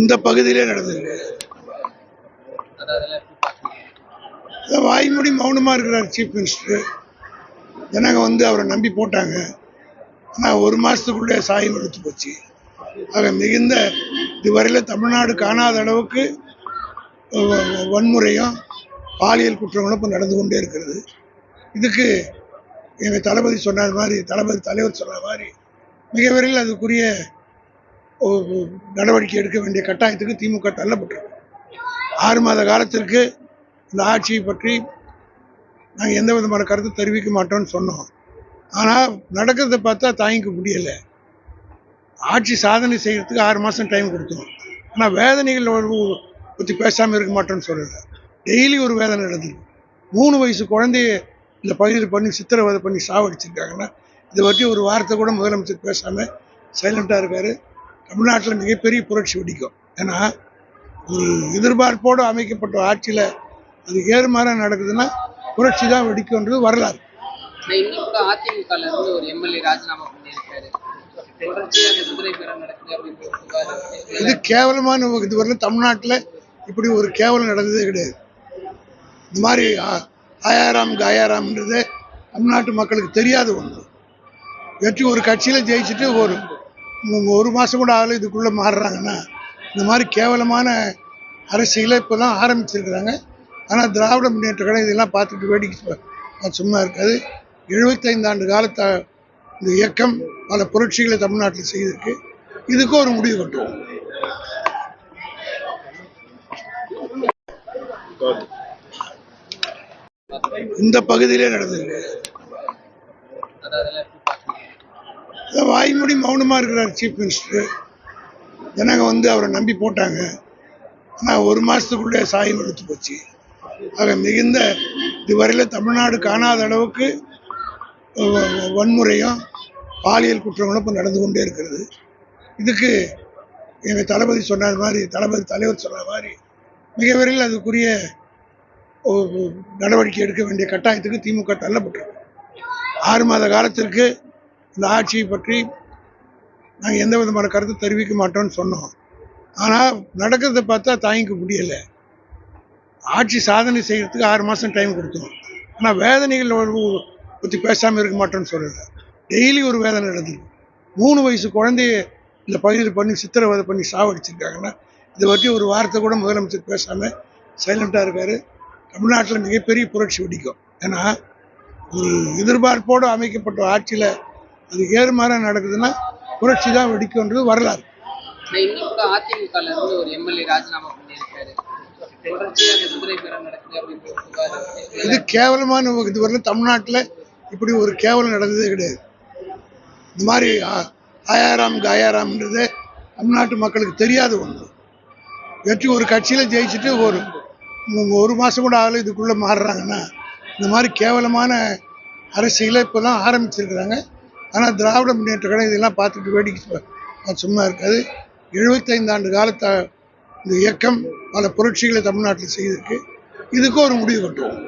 இந்த பகுதியிலே நடந்திருக்கு. வாய்மொழி மௌனமா இருக்கிறார் சீஃப் மினிஸ்டர். ஜனங்க அவரை நம்பி போட்டாங்க. ஆனால் ஒரு மாசத்துக்குள்ளே சாயம் எடுத்து போச்சு. ஆக மிகுந்த இதுவரையில தமிழ்நாடு காணாத அளவுக்கு வன்முறையும் பாலியல் குற்றங்களும் இப்போ நடந்து கொண்டே இருக்கிறது. இதுக்கு எங்கள் தளபதி சொன்ன மாதிரி தலைவர் சொன்ன மாதிரி மிக விரைவில் அதுக்குரிய நடவடிக்கை எடுக்க வேண்டிய கட்டாயத்துக்கு திமுக தள்ளப்பட்டிருக்கு. 6 மாத காலத்திற்கு இந்த ஆட்சியை பற்றி நாங்கள் எந்த விதமான கருத்து தெரிவிக்க மாட்டோம்னு சொன்னோம். ஆனால் நடக்கிறத பார்த்தா தாங்கிக்க முடியலை. ஆட்சி சாதனை செய்கிறதுக்கு 6 மாதம் டைம் கொடுத்தோம். ஆனால் வேதனைகள் பற்றி பேசாமல் இருக்க மாட்டோம்னு சொல்லலை. டெய்லி ஒரு வேதனை நடந்தது. 3 வயசு குழந்தைய இந்த பகுதியில் பண்ணி சித்திரவதை பண்ணி சாவடிச்சிருக்காங்கன்னா இதை பற்றி ஒரு வார்த்தை கூட முதலமைச்சர் பேசாமல் சைலண்டாக இருக்கார். தமிழ்நாட்டில் மிகப்பெரிய புரட்சி வெடிக்கும். ஏன்னா ஒரு எதிர்பார்ப்போடு அமைக்கப்பட்ட ஆட்சியில் அது ஏறுமாறாக நடக்குதுன்னா புரட்சி தான் வெடிக்கும்ன்றது வரலாறு. இது கேவலமான இதுவரை தமிழ்நாட்டில் இப்படி ஒரு கேவலம் நடந்ததே கிடையாது. இந்த மாதிரி ஆயாராம்ன்றது தமிழ்நாட்டு மக்களுக்கு தெரியாத ஒன்று. வெற்றி ஒரு கட்சியில் ஜெயிச்சுட்டு ஒரு மாதம் கூட ஆகல இதுக்குள்ளே மாறுறாங்கன்னா இந்த மாதிரி கேவலமான அரசியலை இப்போ தான் ஆரம்பிச்சிருக்கிறாங்க. ஆனால் திராவிட முன்னேற்ற கழகம் இதெல்லாம் பார்த்துட்டு வேடிக்கை சும்மா இருக்காது. 75 ஆண்டு காலத்தை இந்த இயக்கம் பல புரட்சிகளை தமிழ்நாட்டில் செய்திருக்கு. இதுக்கும் ஒரு முடிவு கட்டுவோம். இந்த பகுதியிலே நடந்திருக்கு. வாய்மொழி மௌனமா இருக்கிறார் சீஃப் மினிஸ்டர். ஜனங்க அவரை நம்பி போட்டாங்க. ஆனால் ஒரு மாசத்துக்குள்ளே சாயம் எடுத்து போச்சு. ஆக மிகுந்த இதுவரையில தமிழ்நாடு காணாத அளவுக்கு வன்முறையும் பாலியல் குற்றங்களும் இப்போ நடந்து கொண்டே இருக்கிறது. இதுக்கு எங்கள் தளபதி சொன்ன மாதிரி தலைவர் சொன்ன மாதிரி மிக விரைவில் அதுக்குரிய நடவடிக்கை எடுக்க வேண்டிய கட்டாயத்துக்கு திமுக தள்ளப்பட்டிருக்கு. 6 மாத காலத்திற்கு இந்த ஆட்சியை பற்றி நாங்கள் எந்த விதமான கருத்து தெரிவிக்க மாட்டோம்னு சொன்னோம். ஆனால் நடக்கிறத பார்த்தா தாங்கிக்க முடியலை. ஆட்சி சாதனை செய்கிறதுக்கு 6 மாதம் டைம் கொடுத்தோம். ஆனால் வேதனைகள் பற்றி பேசாமல் இருக்க மாட்டோம்னு சொல்லலை. டெய்லி ஒரு வேதனை நடந்தது. 3 வயசு குழந்தைய இந்த பகுதியில் பண்ணி சித்திரவதை பண்ணி சாவடிச்சிருக்காங்கன்னா இதை பற்றி ஒரு வார்த்தை கூட முதலமைச்சர் பேசாமல் சைலண்டாக இருக்கார். தமிழ்நாட்டில் மிகப்பெரிய புரட்சி வெடிக்கும். ஏன்னா ஒரு எதிர்பார்ப்போடு அமைக்கப்பட்ட ஆட்சியில் அது ஏறுமாறாக நடக்குதுன்னா புரட்சி தான் வெடிக்கும்ன்றது வரலாறு. இது கேவலமான இதுவரை தமிழ்நாட்டில் இப்படி ஒரு கேவலம் நடந்ததே கிடையாது. இந்த மாதிரி ஆயாராம்ன்றது தமிழ்நாட்டு மக்களுக்கு தெரியாத ஒன்று. வெற்றி ஒரு கட்சியில் ஜெயிச்சுட்டு ஒரு மாதம் கூட ஆகல இதுக்குள்ளே மாறுறாங்கன்னா இந்த மாதிரி கேவலமான அரசியலை இப்போ தான் ஆரம்பிச்சிருக்கிறாங்க. ஆனால் திராவிட முன்னேற்ற கழகம் இதெல்லாம் பார்த்துட்டு வேடிக்கை சும்மா இருக்காது. 75 ஆண்டு காலத்தை இந்த இயக்கம் பல புரட்சிகளை தமிழ்நாட்டில் செய்திருக்கு. இதுக்கும் ஒரு முடிவு கட்டுவோம்.